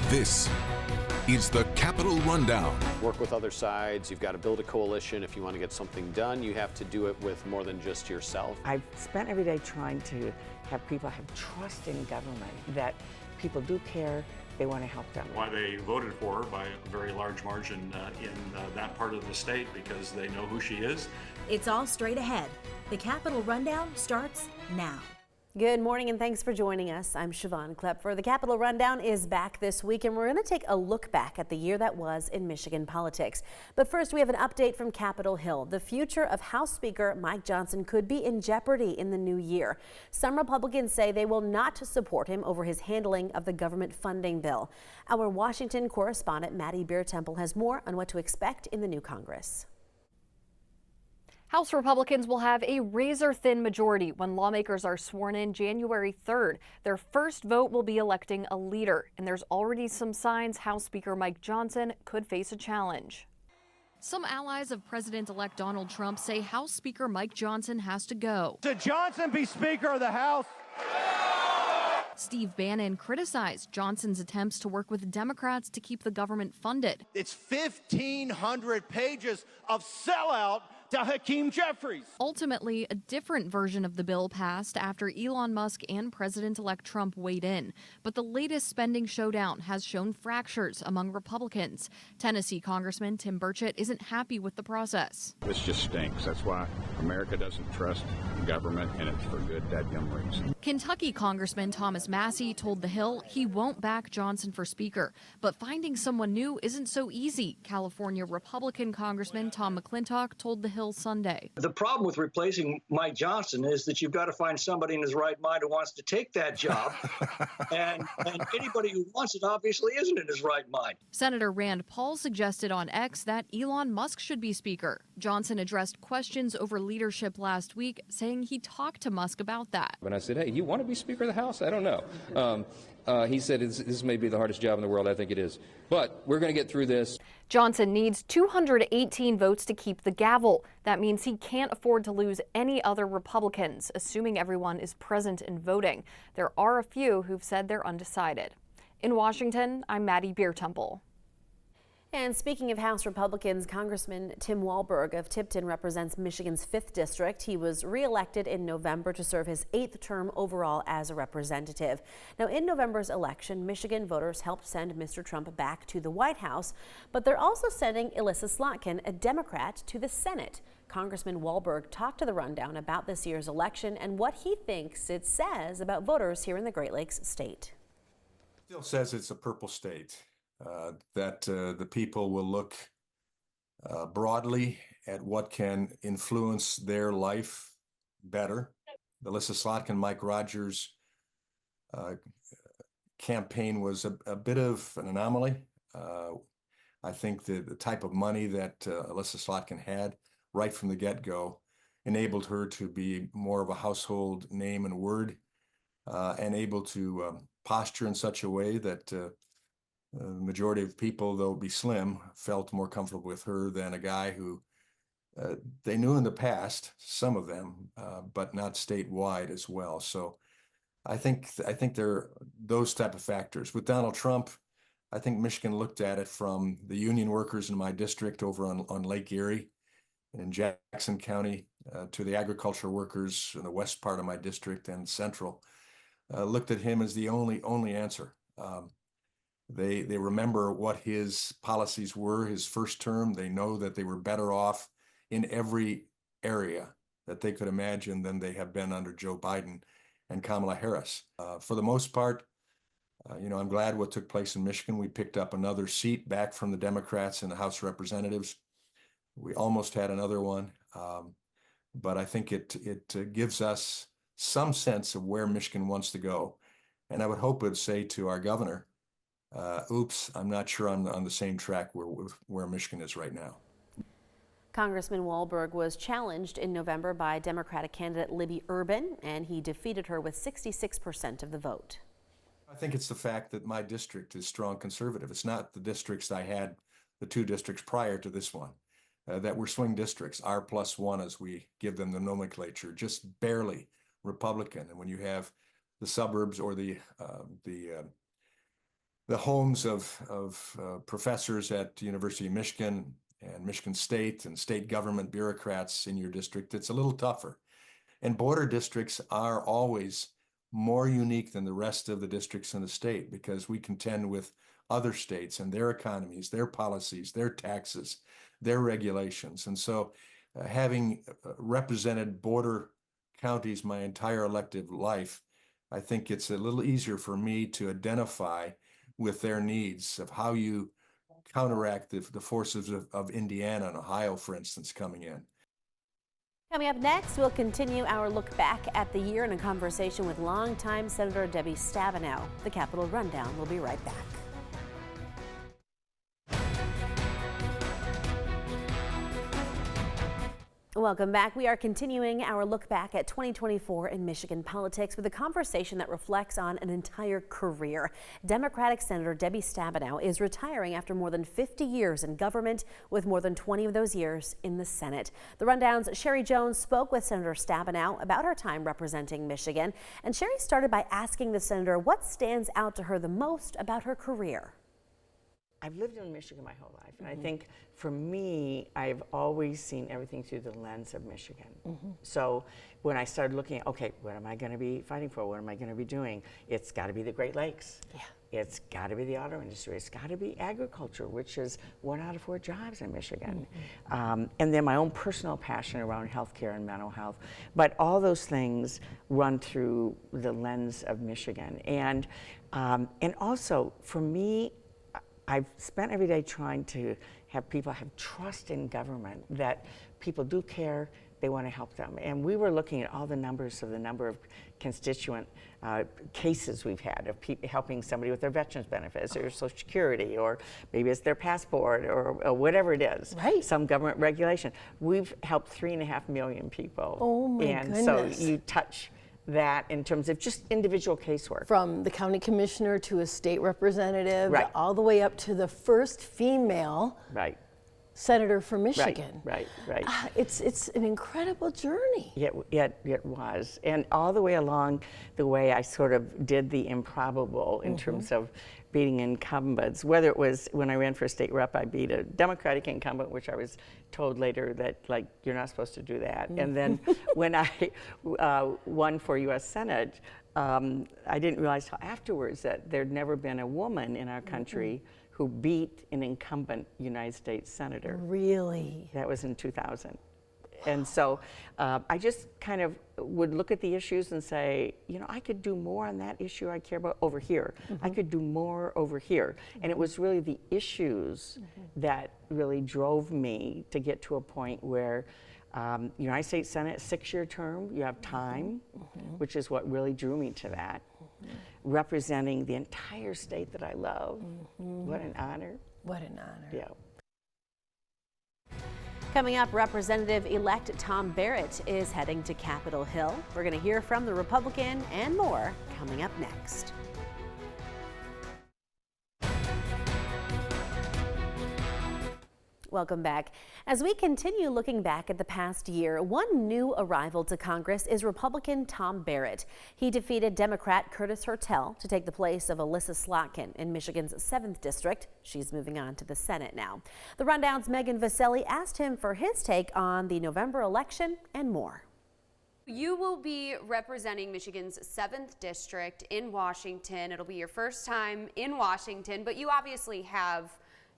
This is the Capitol Rundown. Work with other sides. You've got to build a coalition. If you want to get something done, you have to do it with more than just yourself. I've spent every day trying to have people have trust in government, that people do care, they want to help them. Why they voted for her by a very large margin in that part of the state, because they know who she is. It's all straight ahead. The Capitol Rundown starts now. Good morning and thanks for joining us. I'm Siobhan Klepfer. The Capitol Rundown is back this week and we're going to take a look back at the year that was in Michigan politics. But first, we have an update from Capitol Hill. The future of House Speaker Mike Johnson could be in jeopardy in the new year. Some Republicans say they will not support him over his handling of the government funding bill. Our Washington correspondent Maddie Beer-Temple has more on what to expect in the new Congress. House Republicans will have a razor-thin majority when lawmakers are sworn in January 3rd. Their first vote will be electing a leader, and there's already some signs House Speaker Mike Johnson could face a challenge. Some allies of President-elect Donald Trump say House Speaker Mike Johnson has to go. Should Johnson be Speaker of the House? Steve Bannon criticized Johnson's attempts to work with Democrats to keep the government funded. It's 1,500 pages of sellout to Hakeem Jeffries. Ultimately, a different version of the bill passed after Elon Musk and President-elect Trump weighed in. But the latest spending showdown has shown fractures among Republicans. Tennessee Congressman Tim Burchett isn't happy with the process. This just stinks. That's why America doesn't trust government, and it's for good dadgum reason. Kentucky Congressman Thomas Massie told The Hill he won't back Johnson for Speaker. But finding someone new isn't so easy. California Republican Congressman Tom McClintock told The Hill Sunday. The problem with replacing Mike Johnson is that you've got to find somebody in his right mind who wants to take that job. and anybody who wants it obviously isn't in his right mind. Senator Rand Paul suggested on X that Elon Musk should be Speaker. Johnson addressed questions over leadership last week, saying he talked to Musk about that. When I said, hey, you want to be Speaker of the House? I don't know. He said, this may be the hardest job in the world. I think it is. But we're going to get through this. Johnson needs 218 votes to keep the gavel. That means he can't afford to lose any other Republicans, assuming everyone is present and voting. There are a few who've said they're undecided. In Washington, I'm Maddie Beer-Temple. And speaking of House Republicans, Congressman Tim Walberg of Tipton represents Michigan's 5th District. He was re-elected in November to serve his 8th term overall as a representative. Now, in November's election, Michigan voters helped send Mr. Trump back to the White House, but they're also sending Elissa Slotkin, a Democrat, to the Senate. Congressman Walberg talked to the Rundown about this year's election and what he thinks it says about voters here in the Great Lakes state. It still says it's a purple state. That the people will look broadly at what can influence their life better. The Elissa Slotkin, Mike Rogers campaign was a bit of an anomaly. I think the type of money that Elissa Slotkin had right from the get-go enabled her to be more of a household name and word, and able to posture in such a way that the majority of people, though it be slim, felt more comfortable with her than a guy who they knew in the past, some of them, but not statewide as well. So I think there are those type of factors. With Donald Trump, I think Michigan looked at it from the union workers in my district over on Lake Erie and in Jackson County to the agriculture workers in the west part of my district and central, looked at him as the only answer. They remember what his policies were his first term. They know that they were better off in every area that they could imagine than they have been under Joe Biden and Kamala Harris. For the most part, I'm glad what took place in Michigan. We picked up another seat back from the Democrats in the House of Representatives. We almost had another one, but I think it gives us some sense of where Michigan wants to go. And I would hope it would say to our governor, oops, I'm not sure I'm on the same track where Michigan is right now. Congressman Walberg was challenged in November by Democratic candidate Libby Urban, and he defeated her with 66% of the vote. I think it's the fact that my district is strong conservative. It's not the districts I had, the 2 districts prior to this one, that were swing districts, R+1 as we give them the nomenclature, just barely Republican. And when you have the suburbs or the the homes of professors at University of Michigan and Michigan State and state government bureaucrats in your district, it's a little tougher. And border districts are always more unique than the rest of the districts in the state because we contend with other states and their economies, their policies, their taxes, their regulations. And so having represented border counties my entire elective life, I think it's a little easier for me to identify with their needs of how you counteract the forces of Indiana and Ohio, for instance, coming in. Coming up next, we'll continue our look back at the year in a conversation with longtime Senator Debbie Stabenow. The Capitol Rundown will be right back. Welcome back. We are continuing our look back at 2024 in Michigan politics with a conversation that reflects on an entire career. Democratic Senator Debbie Stabenow is retiring after more than 50 years in government, with more than 20 of those years in the Senate. The Rundown's Sherry Jones spoke with Senator Stabenow about her time representing Michigan, and Sherry started by asking the senator what stands out to her the most about her career. I've lived in Michigan my whole life, and I think for me, I've always seen everything through the lens of Michigan. So when I started looking at, okay, what am I going to be fighting for? What am I going to be doing? It's got to be the Great Lakes. Yeah. It's got to be the auto industry. It's got to be agriculture, which is 1 out of 4 jobs in Michigan. And then my own personal passion around healthcare and mental health. But all those things run through the lens of Michigan. And also, for me, I've spent every day trying to have people have trust in government, that people do care, they want to help them. And we were looking at all the numbers of the number of constituent cases we've had of people helping somebody with their veterans benefits or Social Security, or maybe it's their passport or whatever it is, some government regulation. We've helped 3.5 million people. Oh my goodness. goodness. So you touch that in terms of just individual casework. From the county commissioner to a state representative, Right. all the way up to the first female Right. senator from Michigan. Right. It's an incredible journey. It was. And all the way along the way, I sort of did the improbable in terms of beating incumbents. Whether it was when I ran for state rep, I beat a Democratic incumbent, which I was told later that, like, you're not supposed to do that. And then when I won for U.S. Senate, I didn't realize till afterwards that there'd never been a woman in our country who beat an incumbent United States senator. Really? That was in 2000. And so I just kind of would look at the issues and say, you know, I could do more on that issue I care about over here. I could do more over here. And it was really the issues that really drove me to get to a point where United States Senate, 6-year term, you have time, which is what really drew me to that. Representing the entire state that I love. What an honor. What an honor. Yeah. Coming up, Representative-elect Tom Barrett is heading to Capitol Hill. We're going to hear from the Republican and more coming up next. Welcome back. As we continue looking back at the past year, one new arrival to Congress is Republican Tom Barrett. He defeated Democrat Curtis Hertel to take the place of Elissa Slotkin in Michigan's 7th district. She's moving on to the Senate now. The Rundown's Megan Vasselli asked him for his take on the November election and more. You will be representing Michigan's 7th district in Washington. It'll be your first time in Washington, but you obviously have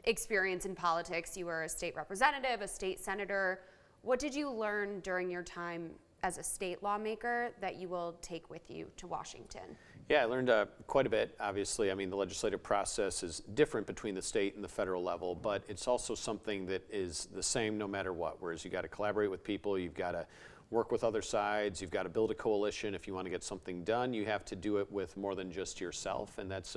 experience in politics. You were a state representative, a state senator. What did you learn during your time as a state lawmaker that you will take with you to Washington? Yeah, I learned quite a bit. Obviously, I mean, the legislative process is different between the state and the federal level, but it's also something that is the same no matter what, whereas you got to collaborate with people, you've got to work with other sides, you've got to build a coalition. If you want to get something done, you have to do it with more than just yourself, and that's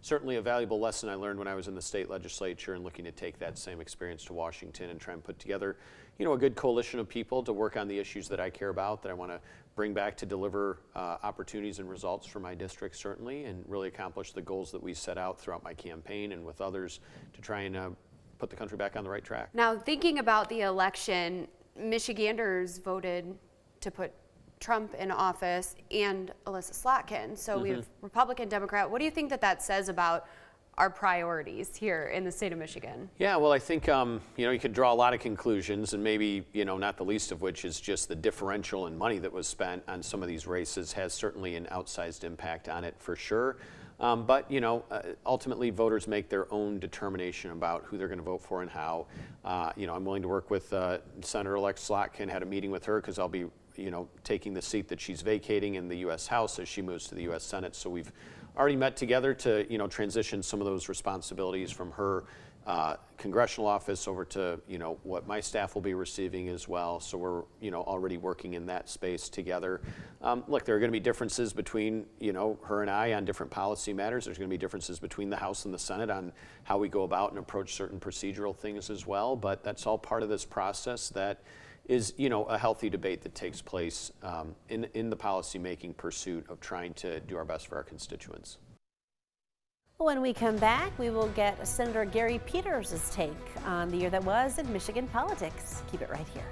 certainly a valuable lesson I learned when I was in the state legislature and looking to take that same experience to Washington and try and put together, you know, a good coalition of people to work on the issues that I care about, that I want to bring back to deliver opportunities and results for my district, certainly, and really accomplish the goals that we set out throughout my campaign and with others to try and put the country back on the right track. Now, thinking about the election, Michiganders voted to put Trump in office and Elissa Slotkin. So we have Republican, Democrat. What do you think that says about are priorities here in the state of Michigan? Yeah, well, I think, you could draw a lot of conclusions, and maybe, not the least of which is just the differential in money that was spent on some of these races has certainly an outsized impact on it for sure. But, ultimately voters make their own determination about who they're going to vote for and how. I'm willing to work with Senator-elect Slotkin, had a meeting with her because I'll be, taking the seat that she's vacating in the U.S. House as she moves to the U.S. Senate. So we've already met together to, transition some of those responsibilities from her congressional office over to, what my staff will be receiving as well. So we're, already working in that space together. Look, there are going to be differences between, her and I on different policy matters. There's going to be differences between the House and the Senate on how we go about and approach certain procedural things as well. But that's all part of this process that is, a healthy debate that takes place in the policymaking pursuit of trying to do our best for our constituents. When we come back, we will get Senator Gary Peters' take on the year that was in Michigan politics. Keep it right here.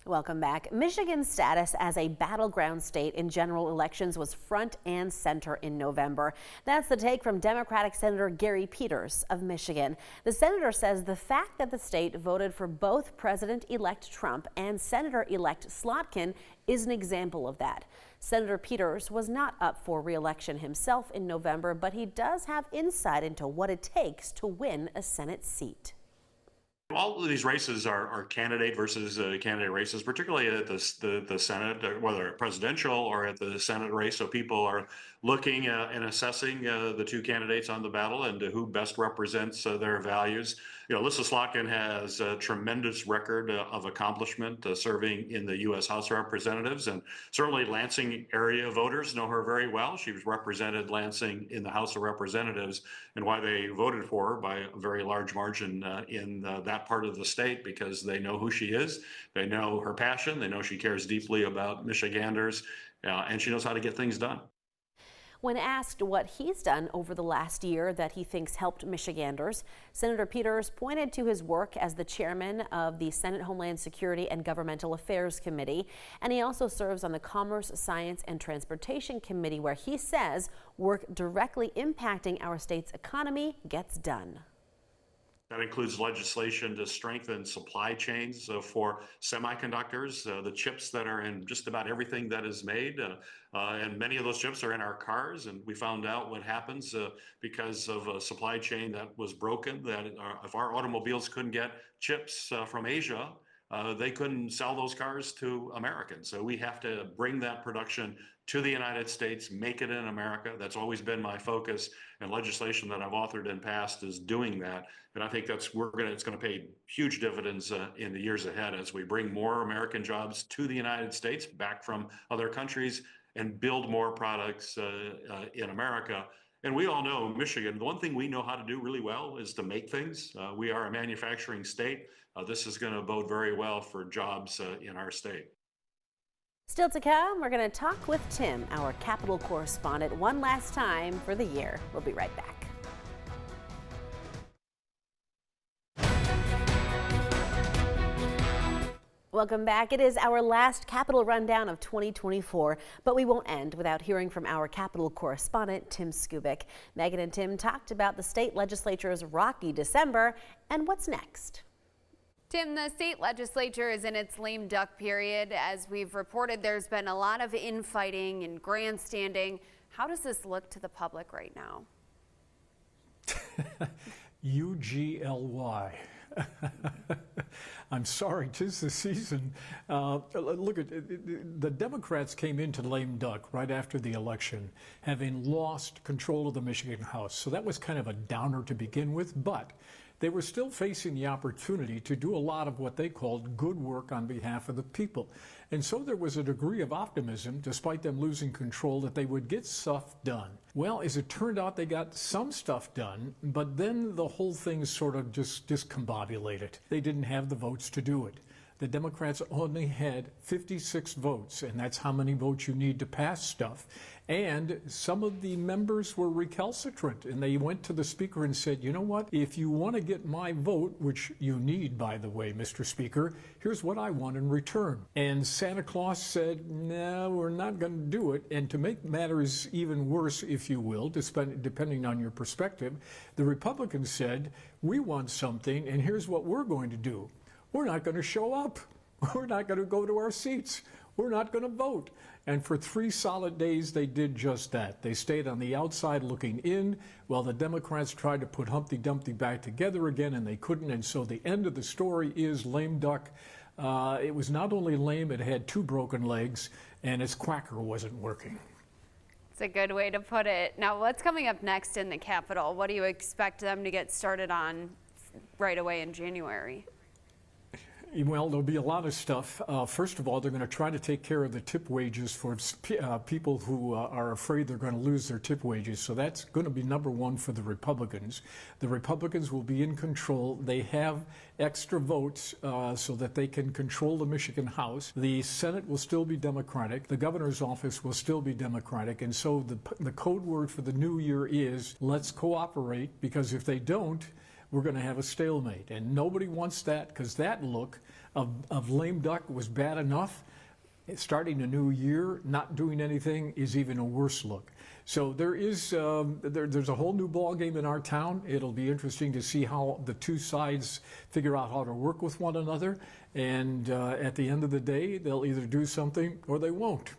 Welcome back. Michigan's status as a battleground state in general elections was front and center in November. That's the take from Democratic Senator Gary Peters of Michigan. The senator says the fact that the state voted for both President-elect Trump and Senator-elect Slotkin is an example of that. Senator Peters was not up for re-election himself in November, but he does have insight into what it takes to win a Senate seat. All of these races are candidate versus candidate races, particularly at the Senate, whether presidential or at the Senate race. So people are looking and assessing the two candidates on the ballot and who best represents their values. Lissa Slotkin has a tremendous record of accomplishment serving in the U.S. House of Representatives, and certainly Lansing area voters know her very well. She's represented Lansing in the House of Representatives, and why they voted for her by a very large margin in that part of the state, because they know who she is, they know her passion, they know she cares deeply about Michiganders, and she knows how to get things done. When asked what he's done over the last year that he thinks helped Michiganders, Senator Peters pointed to his work as the chairman of the Senate Homeland Security and Governmental Affairs Committee, and he also serves on the Commerce, Science, and Transportation Committee, where he says work directly impacting our state's economy gets done. That includes legislation to strengthen supply chains for semiconductors, the chips that are in just about everything that is made. And many of those chips are in our cars. And we found out what happens because of a supply chain that was broken, that if our automobiles couldn't get chips from Asia, they couldn't sell those cars to Americans. So we have to bring that production to the United States, make it in America. That's always been my focus, and legislation that I've authored and passed is doing that. And I think it's going to pay huge dividends in the years ahead as we bring more American jobs to the United States back from other countries and build more products in America. And we all know Michigan, the one thing we know how to do really well is to make things. We are a manufacturing state. This is going to bode very well for jobs in our state. Still to come, we're going to talk with Tim, our Capitol correspondent, one last time for the year. We'll be right back. Welcome back. It is our last Capitol rundown of 2024, but we won't end without hearing from our Capitol correspondent, Tim Skubic. Megan and Tim talked about the state legislature's rocky December and what's next. Tim, the state legislature is in its lame duck period. As we've reported, there's been a lot of infighting and grandstanding. How does this look to the public right now? UGLY. I'm sorry, 'tis the season. Look at the Democrats came into lame duck right after the election, having lost control of the Michigan House. So that was kind of a downer to begin with, but they were still facing the opportunity to do a lot of what they called good work on behalf of the people. And so there was a degree of optimism, despite them losing control, that they would get stuff done. Well, as it turned out, they got some stuff done, but then the whole thing sort of just discombobulated. They didn't have the votes to do it. the Democrats only had 56 votes, and that's how many votes you need to pass stuff. And some of the members were recalcitrant, and they went to the Speaker and said, you know what, if you want to get my vote, which you need, by the way, Mr. Speaker, here's what I want in return. And Santa Claus said, no, we're not going to do it. And to make matters even worse, if you will, depending on your perspective, the Republicans said, we want something, and here's what we're going to do. We're not going to show up. We're not going to go to our seats. We're not going to vote. And for 3 solid days, they did just that. They stayed on the outside looking in while the Democrats tried to put Humpty Dumpty back together again, and they couldn't. And so the end of the story is lame duck. It was not only lame, it had 2 broken legs, and its quacker wasn't working. It's a good way to put it. Now, what's coming up next in the Capitol? What do you expect them to get started on right away in January? Well, there'll be a lot of stuff. First of all, they're going to try to take care of the tip wages for people who are afraid they're going to lose their tip wages. So that's going to be number one for the Republicans. The Republicans will be in control. They have extra votes so that they can control the Michigan House. The Senate will still be Democratic. The governor's office will still be Democratic. And so the code word for the new year is let's cooperate, because if they don't, we're going to have a stalemate. And nobody wants that, because that look of lame duck was bad enough. Starting a new year, not doing anything is even a worse look. So there is there's a whole new ball game in our town. It'll be interesting to see how the 2 sides figure out how to work with one another. And at the end of the day, they'll either do something or they won't.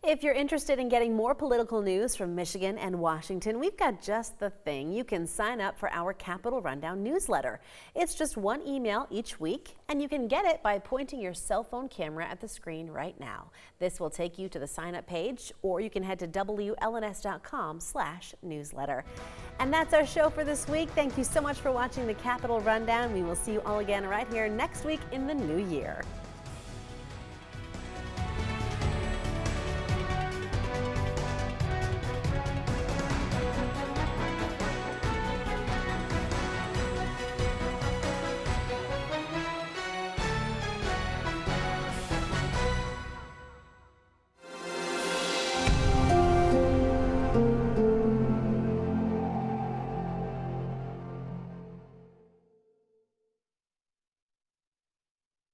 If you're interested in getting more political news from Michigan and Washington, we've got just the thing. You can sign up for our Capitol Rundown newsletter. It's just 1 email each week, and you can get it by pointing your cell phone camera at the screen right now. This will take you to the sign up page, or you can head to WLNS.com/newsletter. And that's our show for this week. Thank you so much for watching the Capitol Rundown. We will see you all again right here next week in the new year.